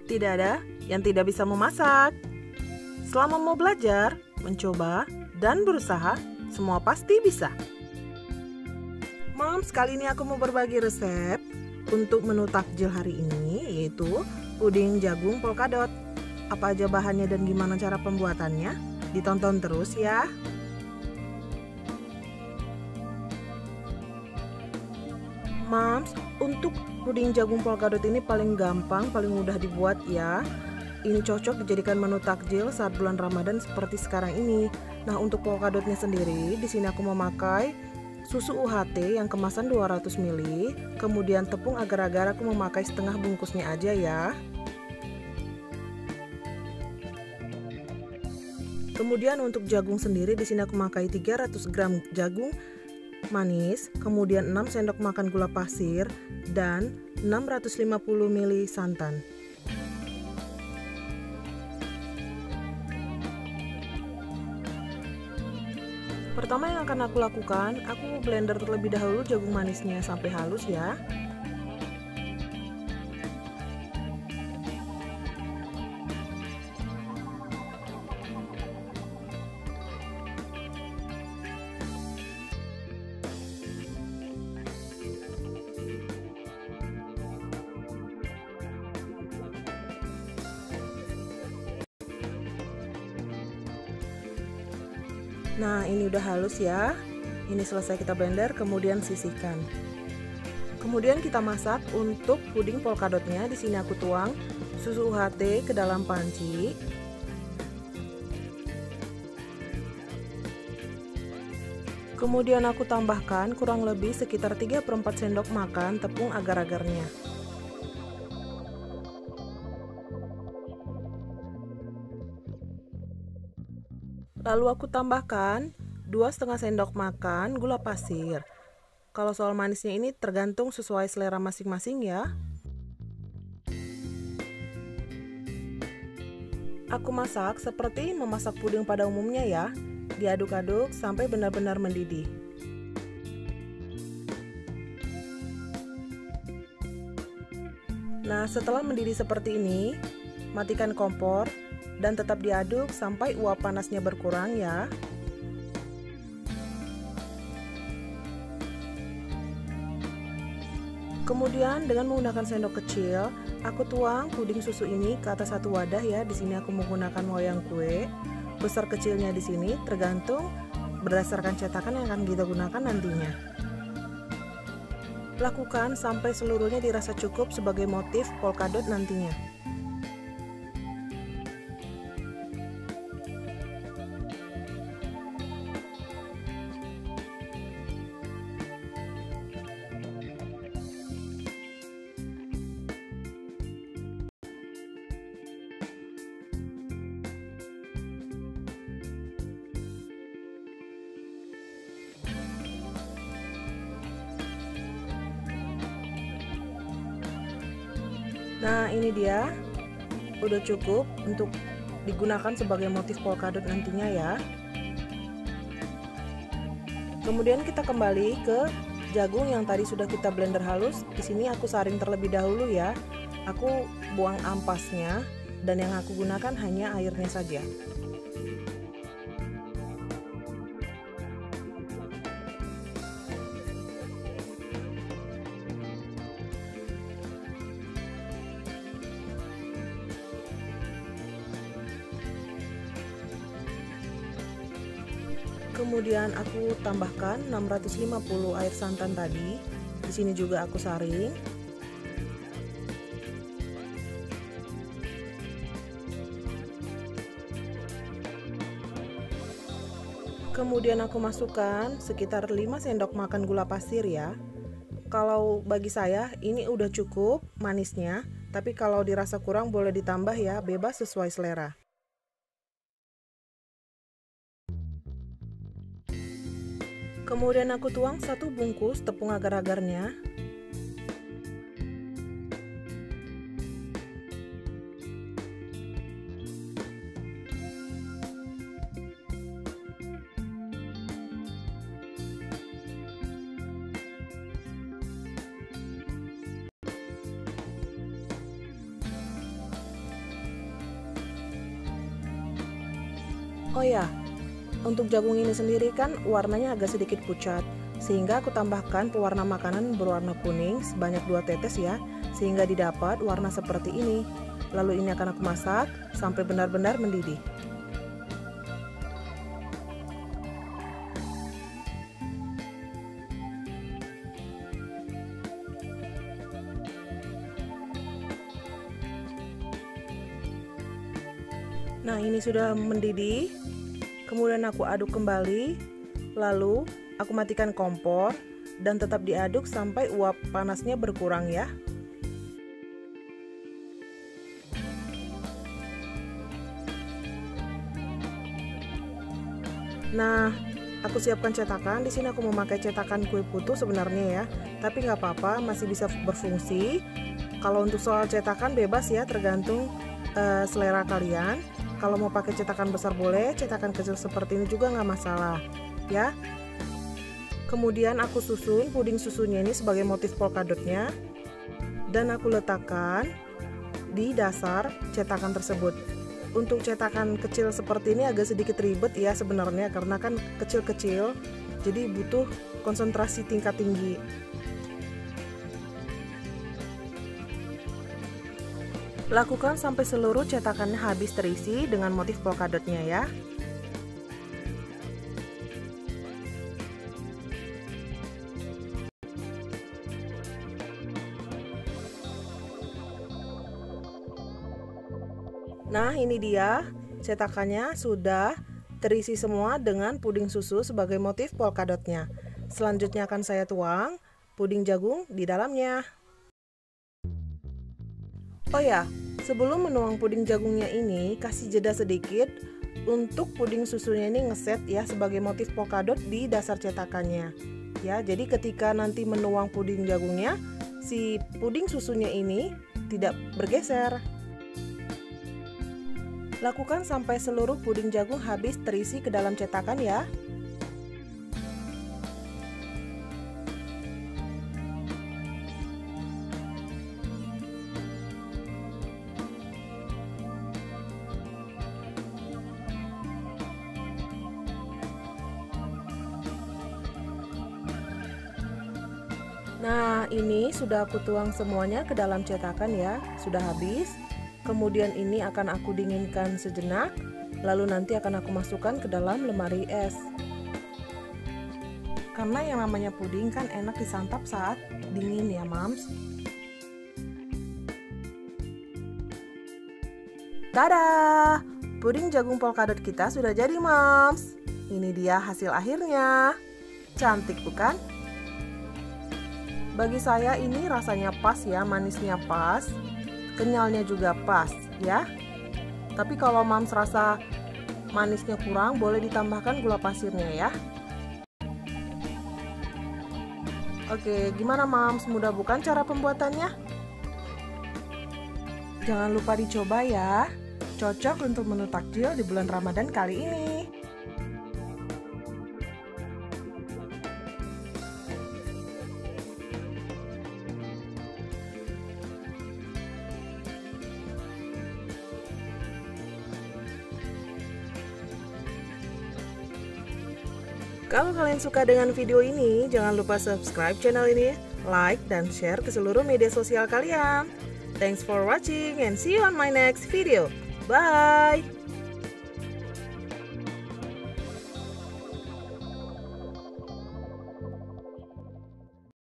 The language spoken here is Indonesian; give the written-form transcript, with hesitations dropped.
Tidak ada yang tidak bisa memasak. Selama mau belajar, mencoba, dan berusaha, semua pasti bisa. Moms, kali ini aku mau berbagi resep untuk menu takjil hari ini, yaitu puding jagung polkadot. Apa aja bahannya dan gimana cara pembuatannya? Ditonton terus ya. Moms, untuk puding jagung polkadot ini paling gampang, paling mudah dibuat ya. Ini cocok dijadikan menu takjil saat bulan Ramadan seperti sekarang ini. Nah, untuk polkadotnya sendiri, di sini aku memakai susu UHT yang kemasan 200 ml, kemudian tepung agar-agar aku memakai setengah bungkusnya aja ya. Kemudian untuk jagung sendiri, di sini aku memakai 300 gram jagung manis, kemudian 6 sendok makan gula pasir, dan 650 ml santan. Pertama yang akan aku lakukan, aku blender terlebih dahulu jagung manisnya sampai halus ya. Nah, ini udah halus ya. Ini selesai kita blender, kemudian sisihkan. Kemudian kita masak untuk puding polkadotnya. Di sini aku tuang susu UHT ke dalam panci. Kemudian aku tambahkan kurang lebih sekitar 3/4 sendok makan tepung agar-agarnya. Lalu aku tambahkan 2,5 sendok makan gula pasir. Kalau soal manisnya ini tergantung sesuai selera masing-masing ya. Aku masak seperti memasak puding pada umumnya ya. Diaduk-aduk sampai benar-benar mendidih. Nah, setelah mendidih seperti ini, matikan kompor dan tetap diaduk sampai uap panasnya berkurang ya. Kemudian dengan menggunakan sendok kecil, aku tuang puding susu ini ke atas satu wadah ya. Di sini aku menggunakan wayang kue. Besar kecilnya di sini tergantung berdasarkan cetakan yang akan kita gunakan nantinya. Lakukan sampai seluruhnya dirasa cukup sebagai motif polkadot nantinya. Nah, ini dia udah cukup untuk digunakan sebagai motif polkadot nantinya ya. Kemudian kita kembali ke jagung yang tadi sudah kita blender halus. Di sini aku saring terlebih dahulu ya. Aku buang ampasnya dan yang aku gunakan hanya airnya saja. Kemudian aku tambahkan 650 air santan tadi. Di sini juga aku saring. Kemudian aku masukkan sekitar 5 sendok makan gula pasir ya. Kalau bagi saya ini udah cukup manisnya, tapi kalau dirasa kurang boleh ditambah ya, bebas sesuai selera. Kemudian aku tuang 1 bungkus tepung agar-agarnya. Oh ya, untuk jagung ini sendiri kan warnanya agak sedikit pucat, sehingga aku tambahkan pewarna makanan berwarna kuning sebanyak 2 tetes ya, sehingga didapat warna seperti ini. Lalu ini akan aku masak sampai benar-benar mendidih. Nah, ini sudah mendidih. Kemudian aku aduk kembali. Lalu aku matikan kompor dan tetap diaduk sampai uap panasnya berkurang ya. Nah, aku siapkan cetakan. Di sini aku memakai cetakan kue putu sebenarnya ya, tapi nggak apa-apa, masih bisa berfungsi. Kalau untuk soal cetakan bebas ya, tergantung selera kalian. Kalau mau pakai cetakan besar boleh, cetakan kecil seperti ini juga nggak masalah ya. Kemudian aku susun puding susunya ini sebagai motif polkadotnya, dan aku letakkan di dasar cetakan tersebut. Untuk cetakan kecil seperti ini agak sedikit ribet ya sebenarnya, karena kan kecil-kecil, jadi butuh konsentrasi tingkat tinggi. Lakukan sampai seluruh cetakannya habis terisi dengan motif polkadotnya ya. Nah, ini dia cetakannya sudah terisi semua dengan puding susu sebagai motif polkadotnya. Selanjutnya akan saya tuang puding jagung di dalamnya. Oh ya, sebelum menuang puding jagungnya ini, kasih jeda sedikit untuk puding susunya ini ngeset ya sebagai motif polkadot di dasar cetakannya. Ya, jadi ketika nanti menuang puding jagungnya, si puding susunya ini tidak bergeser. Lakukan sampai seluruh puding jagung habis terisi ke dalam cetakan ya. Nah, ini sudah aku tuang semuanya ke dalam cetakan ya, sudah habis. Kemudian ini akan aku dinginkan sejenak, lalu nanti akan aku masukkan ke dalam lemari es. Karena yang namanya puding kan enak disantap saat dingin ya, Mams. Tada! Puding jagung polkadot kita sudah jadi, Mams. Ini dia hasil akhirnya. Cantik bukan? Bagi saya ini rasanya pas ya, manisnya pas, kenyalnya juga pas ya. Tapi kalau Mams rasa manisnya kurang, boleh ditambahkan gula pasirnya ya. Oke, gimana Mams? Mudah bukan cara pembuatannya? Jangan lupa dicoba ya. Cocok untuk menu takjil di bulan Ramadan kali ini. Kalau kalian suka dengan video ini, jangan lupa subscribe channel ini, like, dan share ke seluruh media sosial kalian. Thanks for watching and see you on my next video. Bye!